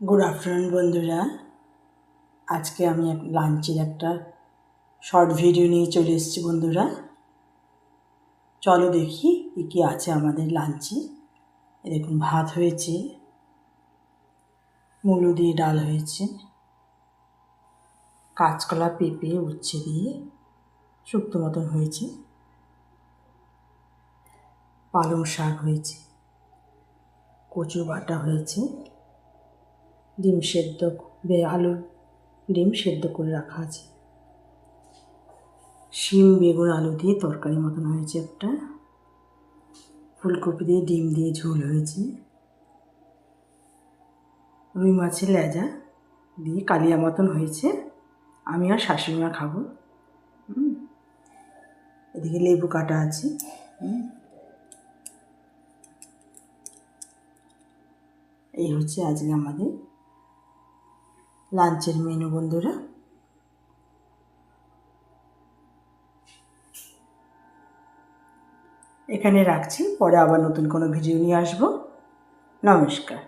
Good afternoon বন্ধুরা। আজকে আমি লাঞ্চের একটা শর্ট ভিডিও নিয়ে চলে এসেছি বন্ধুরা। চলো দেখি কী কী আছে আমাদের লাঞ্চে। দেখুন, ভাত হয়েছে, মূলো দিয়ে ডাল হয়েছে, কাঁচকলা, পেঁপে, উচ্ছে দিয়ে শুক্তো মতন হয়েছে, পালং শাক হয়েছে, কচু বাটা হয়েছে, ডিম সেদ্ধ, আলু ডিম সেদ্ধ করে রাখা আছে, শিম বেগুন আলু দিয়ে তরকারি মতন হয়েছে একটা, ফুলকপি দিয়ে ডিম দিয়ে ঝোল হয়েছে, রুই মাছের লেজা দিয়ে কালিয়া মতন হয়েছে। আমি আর শাশুড়িমা খাবো। এদিকে লেবু কাটা আছে। এই হচ্ছে আজকে আমাদের লাঞ্চের মেনু বন্ধুরা। এখানে রাখছি, পরে আবার নতুন কোনো ভিডিও নিয়ে আসবো। নমস্কার।